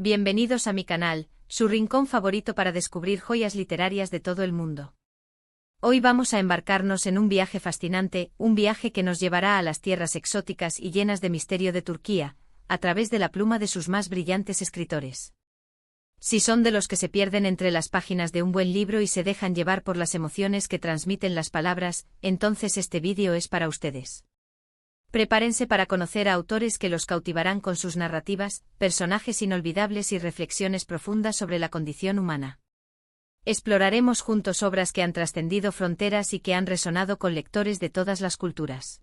Bienvenidos a mi canal, su rincón favorito para descubrir joyas literarias de todo el mundo. Hoy vamos a embarcarnos en un viaje fascinante, un viaje que nos llevará a las tierras exóticas y llenas de misterio de Turquía, a través de la pluma de sus más brillantes escritores. Si son de los que se pierden entre las páginas de un buen libro y se dejan llevar por las emociones que transmiten las palabras, entonces este vídeo es para ustedes. Prepárense para conocer a autores que los cautivarán con sus narrativas, personajes inolvidables y reflexiones profundas sobre la condición humana. Exploraremos juntos obras que han trascendido fronteras y que han resonado con lectores de todas las culturas.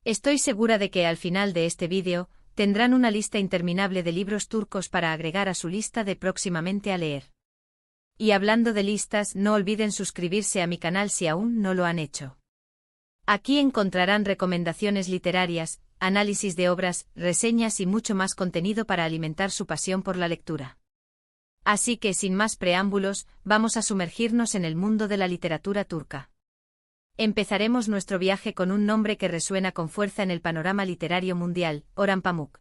Estoy segura de que al final de este vídeo, tendrán una lista interminable de libros turcos para agregar a su lista de próximamente a leer. Y hablando de listas, no olviden suscribirse a mi canal si aún no lo han hecho. Aquí encontrarán recomendaciones literarias, análisis de obras, reseñas y mucho más contenido para alimentar su pasión por la lectura. Así que sin más preámbulos, vamos a sumergirnos en el mundo de la literatura turca. Empezaremos nuestro viaje con un nombre que resuena con fuerza en el panorama literario mundial, Orhan Pamuk.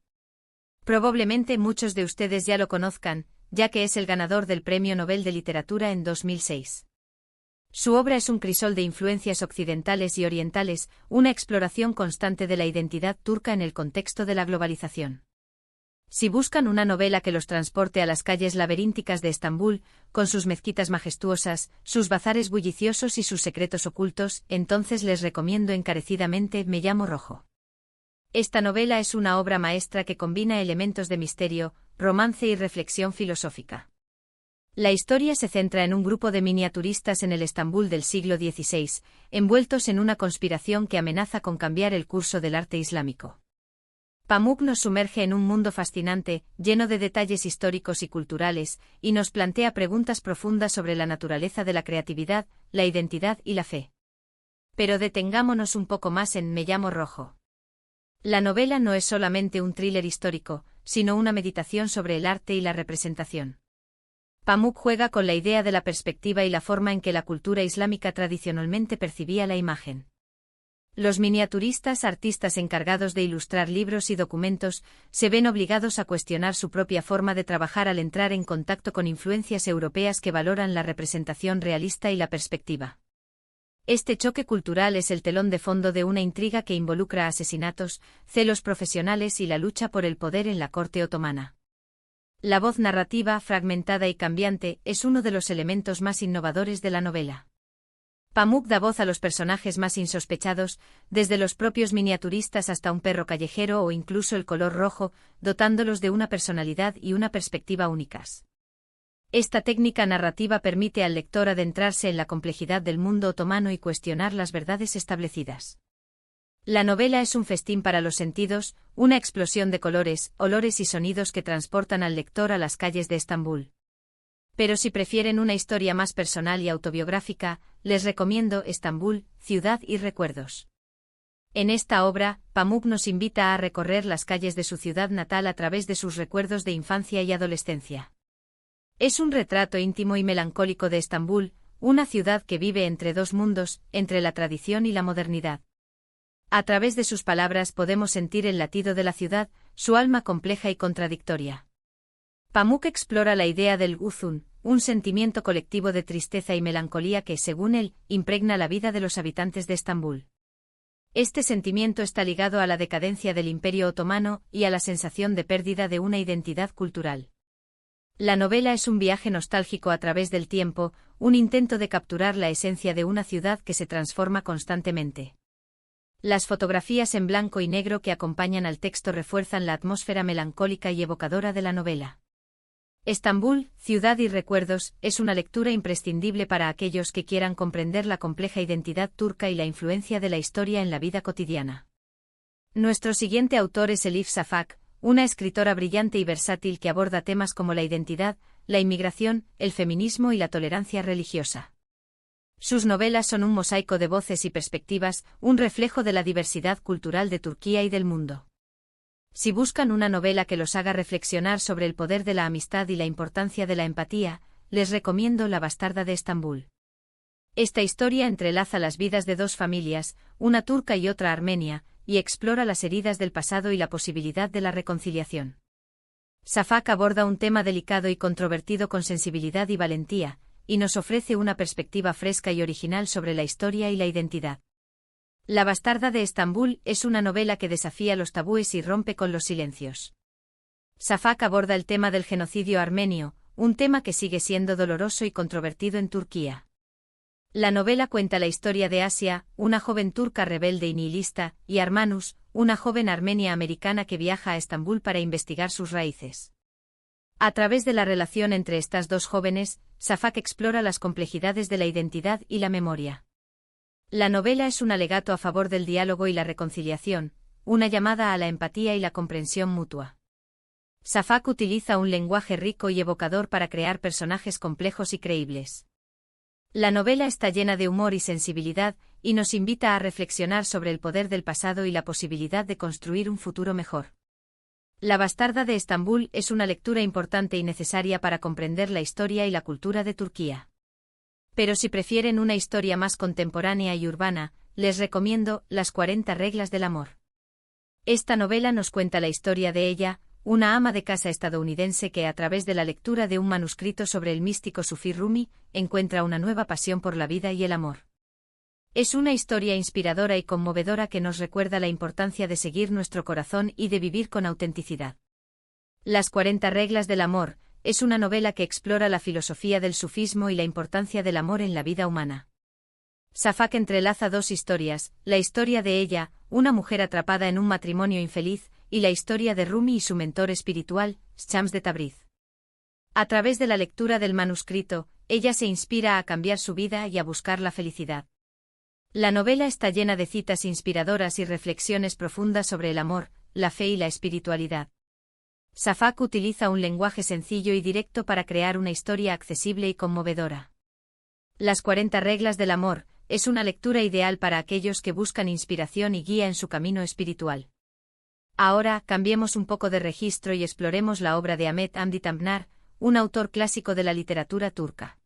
Probablemente muchos de ustedes ya lo conozcan, ya que es el ganador del Premio Nobel de Literatura en 2006. Su obra es un crisol de influencias occidentales y orientales, una exploración constante de la identidad turca en el contexto de la globalización. Si buscan una novela que los transporte a las calles laberínticas de Estambul, con sus mezquitas majestuosas, sus bazares bulliciosos y sus secretos ocultos, entonces les recomiendo encarecidamente Me llamo Rojo. Esta novela es una obra maestra que combina elementos de misterio, romance y reflexión filosófica. La historia se centra en un grupo de miniaturistas en el Estambul del siglo XVI, envueltos en una conspiración que amenaza con cambiar el curso del arte islámico. Pamuk nos sumerge en un mundo fascinante, lleno de detalles históricos y culturales, y nos plantea preguntas profundas sobre la naturaleza de la creatividad, la identidad y la fe. Pero detengámonos un poco más en Me llamo Rojo. La novela no es solamente un thriller histórico, sino una meditación sobre el arte y la representación. Pamuk juega con la idea de la perspectiva y la forma en que la cultura islámica tradicionalmente percibía la imagen. Los miniaturistas, artistas encargados de ilustrar libros y documentos, se ven obligados a cuestionar su propia forma de trabajar al entrar en contacto con influencias europeas que valoran la representación realista y la perspectiva. Este choque cultural es el telón de fondo de una intriga que involucra asesinatos, celos profesionales y la lucha por el poder en la corte otomana. La voz narrativa, fragmentada y cambiante, es uno de los elementos más innovadores de la novela. Pamuk da voz a los personajes más insospechados, desde los propios miniaturistas hasta un perro callejero o incluso el color rojo, dotándolos de una personalidad y una perspectiva únicas. Esta técnica narrativa permite al lector adentrarse en la complejidad del mundo otomano y cuestionar las verdades establecidas. La novela es un festín para los sentidos, una explosión de colores, olores y sonidos que transportan al lector a las calles de Estambul. Pero si prefieren una historia más personal y autobiográfica, les recomiendo Estambul, Ciudad y Recuerdos. En esta obra, Pamuk nos invita a recorrer las calles de su ciudad natal a través de sus recuerdos de infancia y adolescencia. Es un retrato íntimo y melancólico de Estambul, una ciudad que vive entre dos mundos, entre la tradición y la modernidad. A través de sus palabras podemos sentir el latido de la ciudad, su alma compleja y contradictoria. Pamuk explora la idea del huzun, un sentimiento colectivo de tristeza y melancolía que, según él, impregna la vida de los habitantes de Estambul. Este sentimiento está ligado a la decadencia del Imperio Otomano y a la sensación de pérdida de una identidad cultural. La novela es un viaje nostálgico a través del tiempo, un intento de capturar la esencia de una ciudad que se transforma constantemente. Las fotografías en blanco y negro que acompañan al texto refuerzan la atmósfera melancólica y evocadora de la novela. Estambul, Ciudad y Recuerdos, es una lectura imprescindible para aquellos que quieran comprender la compleja identidad turca y la influencia de la historia en la vida cotidiana. Nuestro siguiente autor es Elif Shafak, una escritora brillante y versátil que aborda temas como la identidad, la inmigración, el feminismo y la tolerancia religiosa. Sus novelas son un mosaico de voces y perspectivas, un reflejo de la diversidad cultural de Turquía y del mundo. Si buscan una novela que los haga reflexionar sobre el poder de la amistad y la importancia de la empatía, les recomiendo La bastarda de Estambul. Esta historia entrelaza las vidas de dos familias, una turca y otra armenia, y explora las heridas del pasado y la posibilidad de la reconciliación. Şafak aborda un tema delicado y controvertido con sensibilidad y valentía, y nos ofrece una perspectiva fresca y original sobre la historia y la identidad. La bastarda de Estambul es una novela que desafía los tabúes y rompe con los silencios. Şafak aborda el tema del genocidio armenio, un tema que sigue siendo doloroso y controvertido en Turquía. La novela cuenta la historia de Asia, una joven turca rebelde y nihilista, y Armanus, una joven armenia americana que viaja a Estambul para investigar sus raíces. A través de la relación entre estas dos jóvenes, Şafak explora las complejidades de la identidad y la memoria. La novela es un alegato a favor del diálogo y la reconciliación, una llamada a la empatía y la comprensión mutua. Şafak utiliza un lenguaje rico y evocador para crear personajes complejos y creíbles. La novela está llena de humor y sensibilidad, y nos invita a reflexionar sobre el poder del pasado y la posibilidad de construir un futuro mejor. La bastarda de Estambul es una lectura importante y necesaria para comprender la historia y la cultura de Turquía. Pero si prefieren una historia más contemporánea y urbana, les recomiendo Las 40 reglas del amor. Esta novela nos cuenta la historia de ella, una ama de casa estadounidense que a través de la lectura de un manuscrito sobre el místico sufí Rumi, encuentra una nueva pasión por la vida y el amor. Es una historia inspiradora y conmovedora que nos recuerda la importancia de seguir nuestro corazón y de vivir con autenticidad. Las 40 reglas del amor es una novela que explora la filosofía del sufismo y la importancia del amor en la vida humana. Şafak entrelaza dos historias, la historia de ella, una mujer atrapada en un matrimonio infeliz, y la historia de Rumi y su mentor espiritual, Shams de Tabriz. A través de la lectura del manuscrito, ella se inspira a cambiar su vida y a buscar la felicidad. La novela está llena de citas inspiradoras y reflexiones profundas sobre el amor, la fe y la espiritualidad. Şafak utiliza un lenguaje sencillo y directo para crear una historia accesible y conmovedora. Las 40 reglas del amor es una lectura ideal para aquellos que buscan inspiración y guía en su camino espiritual. Ahora, cambiemos un poco de registro y exploremos la obra de Ahmet Hamdi Tanpınar, un autor clásico de la literatura turca.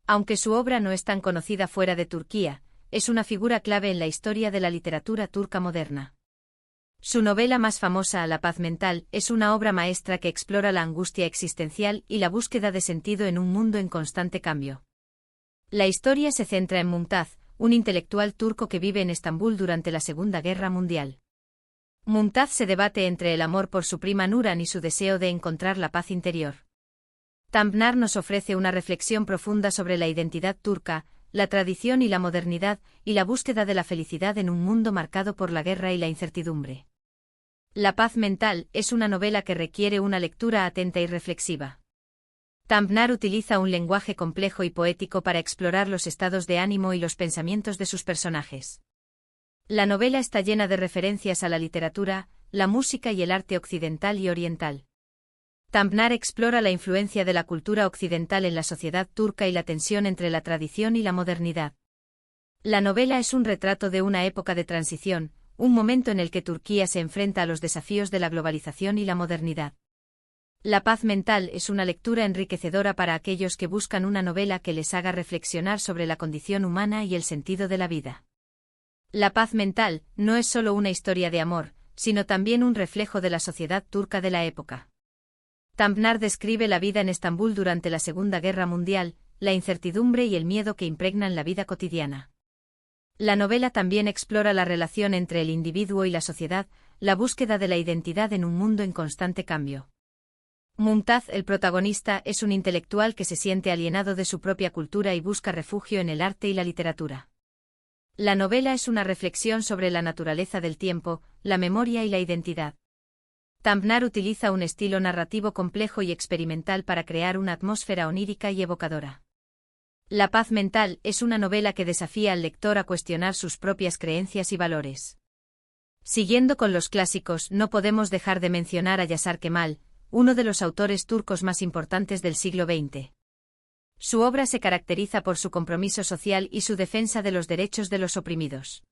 Aunque su obra no es tan conocida fuera de Turquía, es una figura clave en la historia de la literatura turca moderna. Su novela más famosa, La paz mental, es una obra maestra que explora la angustia existencial y la búsqueda de sentido en un mundo en constante cambio. La historia se centra en Mumtaz, un intelectual turco que vive en Estambul durante la Segunda Guerra Mundial. Mumtaz se debate entre el amor por su prima Nuran y su deseo de encontrar la paz interior. Tanpınar nos ofrece una reflexión profunda sobre la identidad turca, la tradición y la modernidad, y la búsqueda de la felicidad en un mundo marcado por la guerra y la incertidumbre. La paz mental es una novela que requiere una lectura atenta y reflexiva. Tanpınar utiliza un lenguaje complejo y poético para explorar los estados de ánimo y los pensamientos de sus personajes. La novela está llena de referencias a la literatura, la música y el arte occidental y oriental. Tanpınar explora la influencia de la cultura occidental en la sociedad turca y la tensión entre la tradición y la modernidad. La novela es un retrato de una época de transición, un momento en el que Turquía se enfrenta a los desafíos de la globalización y la modernidad. La paz mental es una lectura enriquecedora para aquellos que buscan una novela que les haga reflexionar sobre la condición humana y el sentido de la vida. La paz mental no es solo una historia de amor, sino también un reflejo de la sociedad turca de la época. Tanpınar describe la vida en Estambul durante la Segunda Guerra Mundial, la incertidumbre y el miedo que impregnan la vida cotidiana. La novela también explora la relación entre el individuo y la sociedad, la búsqueda de la identidad en un mundo en constante cambio. Mumtaz, el protagonista, es un intelectual que se siente alienado de su propia cultura y busca refugio en el arte y la literatura. La novela es una reflexión sobre la naturaleza del tiempo, la memoria y la identidad. Tanpınar utiliza un estilo narrativo complejo y experimental para crear una atmósfera onírica y evocadora. La paz mental es una novela que desafía al lector a cuestionar sus propias creencias y valores. Siguiendo con los clásicos, no podemos dejar de mencionar a Yaşar Kemal, uno de los autores turcos más importantes del siglo XX. Su obra se caracteriza por su compromiso social y su defensa de los derechos de los oprimidos.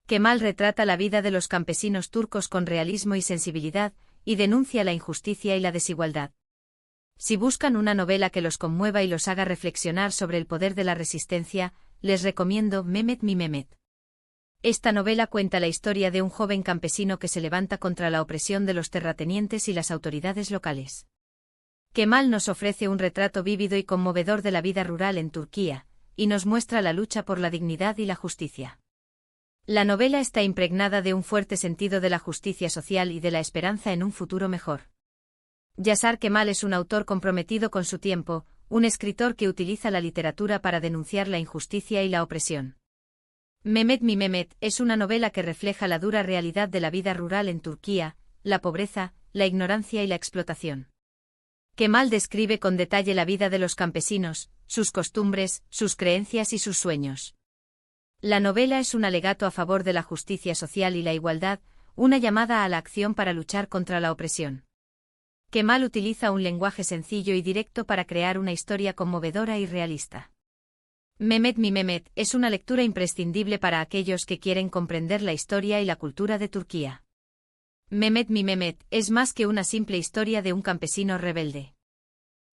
Kemal retrata la vida de los campesinos turcos con realismo y sensibilidad, y denuncia la injusticia y la desigualdad. Si buscan una novela que los conmueva y los haga reflexionar sobre el poder de la resistencia, les recomiendo Mehmet mi Mehmet. Esta novela cuenta la historia de un joven campesino que se levanta contra la opresión de los terratenientes y las autoridades locales. Kemal nos ofrece un retrato vívido y conmovedor de la vida rural en Turquía, y nos muestra la lucha por la dignidad y la justicia. La novela está impregnada de un fuerte sentido de la justicia social y de la esperanza en un futuro mejor. Yaşar Kemal es un autor comprometido con su tiempo, un escritor que utiliza la literatura para denunciar la injusticia y la opresión. Mehmet mi Mehmet es una novela que refleja la dura realidad de la vida rural en Turquía, la pobreza, la ignorancia y la explotación. Kemal describe con detalle la vida de los campesinos, sus costumbres, sus creencias y sus sueños. La novela es un alegato a favor de la justicia social y la igualdad, una llamada a la acción para luchar contra la opresión. Kemal utiliza un lenguaje sencillo y directo para crear una historia conmovedora y realista. Mehmet mi Mehmet es una lectura imprescindible para aquellos que quieren comprender la historia y la cultura de Turquía. Mehmet mi Mehmet es más que una simple historia de un campesino rebelde.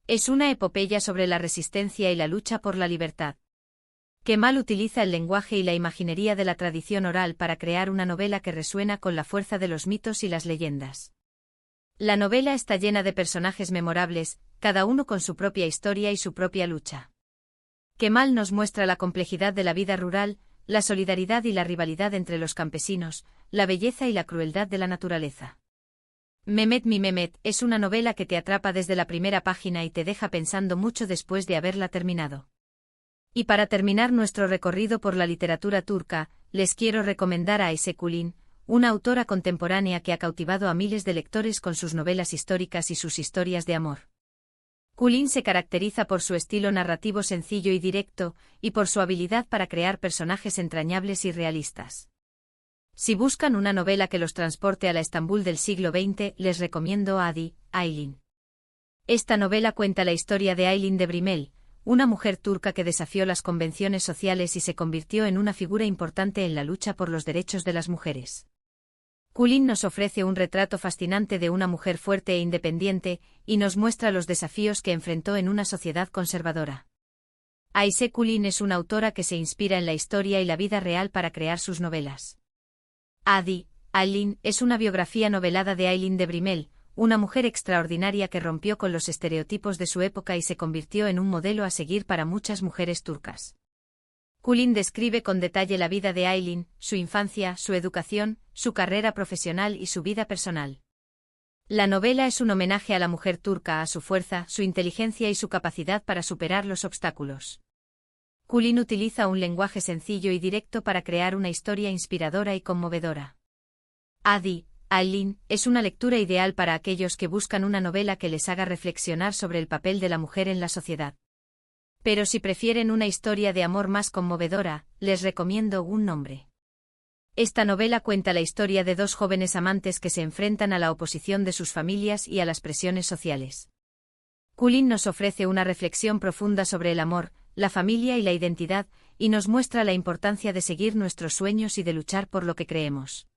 Es una epopeya sobre la resistencia y la lucha por la libertad. Kemal utiliza el lenguaje y la imaginería de la tradición oral para crear una novela que resuena con la fuerza de los mitos y las leyendas. La novela está llena de personajes memorables, cada uno con su propia historia y su propia lucha. Kemal nos muestra la complejidad de la vida rural, la solidaridad y la rivalidad entre los campesinos, la belleza y la crueldad de la naturaleza. Mehmet mi Mehmet es una novela que te atrapa desde la primera página y te deja pensando mucho después de haberla terminado. Y para terminar nuestro recorrido por la literatura turca, les quiero recomendar a Ayşe Kulin, una autora contemporánea que ha cautivado a miles de lectores con sus novelas históricas y sus historias de amor. Kulin se caracteriza por su estilo narrativo sencillo y directo, y por su habilidad para crear personajes entrañables y realistas. Si buscan una novela que los transporte a la Estambul del siglo XX, les recomiendo Adi, Aylin. Esta novela cuenta la historia de Aylin de Brimel, una mujer turca que desafió las convenciones sociales y se convirtió en una figura importante en la lucha por los derechos de las mujeres. Kulin nos ofrece un retrato fascinante de una mujer fuerte e independiente, y nos muestra los desafíos que enfrentó en una sociedad conservadora. Ayşe Kulin es una autora que se inspira en la historia y la vida real para crear sus novelas. Adi, Aylin es una biografía novelada de Aylin de Brimel, una mujer extraordinaria que rompió con los estereotipos de su época y se convirtió en un modelo a seguir para muchas mujeres turcas. Kulin describe con detalle la vida de Aylin, su infancia, su educación, su carrera profesional y su vida personal. La novela es un homenaje a la mujer turca, a su fuerza, su inteligencia y su capacidad para superar los obstáculos. Kulin utiliza un lenguaje sencillo y directo para crear una historia inspiradora y conmovedora. Adi, Aylin es una lectura ideal para aquellos que buscan una novela que les haga reflexionar sobre el papel de la mujer en la sociedad. Pero si prefieren una historia de amor más conmovedora, les recomiendo Un nombre. Esta novela cuenta la historia de dos jóvenes amantes que se enfrentan a la oposición de sus familias y a las presiones sociales. Kulin nos ofrece una reflexión profunda sobre el amor, la familia y la identidad, y nos muestra la importancia de seguir nuestros sueños y de luchar por lo que creemos.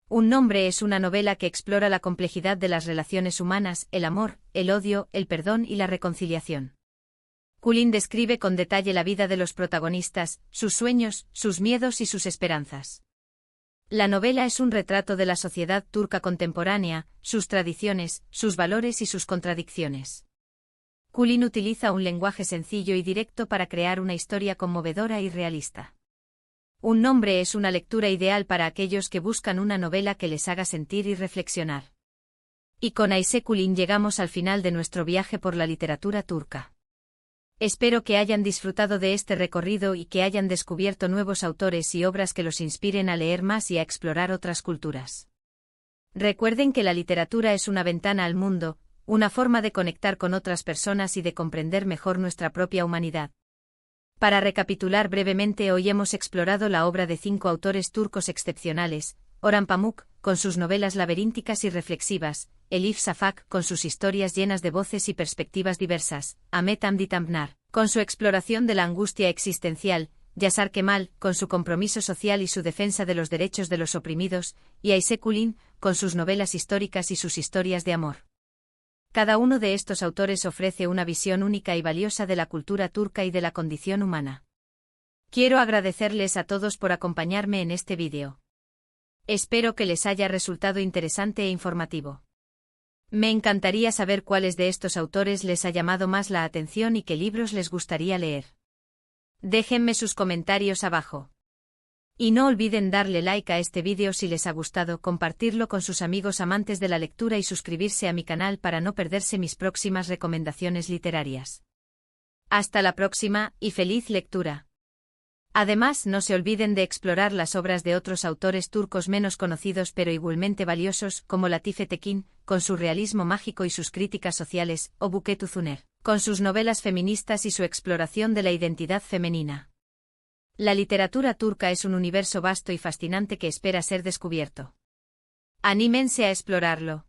Un nombre es una novela que explora la complejidad de las relaciones humanas, el amor, el odio, el perdón y la reconciliación. Kulin describe con detalle la vida de los protagonistas, sus sueños, sus miedos y sus esperanzas. La novela es un retrato de la sociedad turca contemporánea, sus tradiciones, sus valores y sus contradicciones. Kulin utiliza un lenguaje sencillo y directo para crear una historia conmovedora y realista. Un nombre es una lectura ideal para aquellos que buscan una novela que les haga sentir y reflexionar. Y con Ayşe Kulin llegamos al final de nuestro viaje por la literatura turca. Espero que hayan disfrutado de este recorrido y que hayan descubierto nuevos autores y obras que los inspiren a leer más y a explorar otras culturas. Recuerden que la literatura es una ventana al mundo, una forma de conectar con otras personas y de comprender mejor nuestra propia humanidad. Para recapitular brevemente, hoy hemos explorado la obra de 5 autores turcos excepcionales: Orhan Pamuk, con sus novelas laberínticas y reflexivas; Elif Shafak, con sus historias llenas de voces y perspectivas diversas; Ahmet Hamdi Tanpınar, con su exploración de la angustia existencial; Yaşar Kemal, con su compromiso social y su defensa de los derechos de los oprimidos; y Ayşe Kulin, con sus novelas históricas y sus historias de amor. Cada uno de estos autores ofrece una visión única y valiosa de la cultura turca y de la condición humana. Quiero agradecerles a todos por acompañarme en este vídeo. Espero que les haya resultado interesante e informativo. Me encantaría saber cuáles de estos autores les ha llamado más la atención y qué libros les gustaría leer. Déjenme sus comentarios abajo. Y no olviden darle like a este vídeo si les ha gustado, compartirlo con sus amigos amantes de la lectura y suscribirse a mi canal para no perderse mis próximas recomendaciones literarias. Hasta la próxima, y feliz lectura. Además, no se olviden de explorar las obras de otros autores turcos menos conocidos pero igualmente valiosos, como Latife Tekin, con su realismo mágico y sus críticas sociales, o Buket Uzuner, con sus novelas feministas y su exploración de la identidad femenina. La literatura turca es un universo vasto y fascinante que espera ser descubierto. Anímense a explorarlo.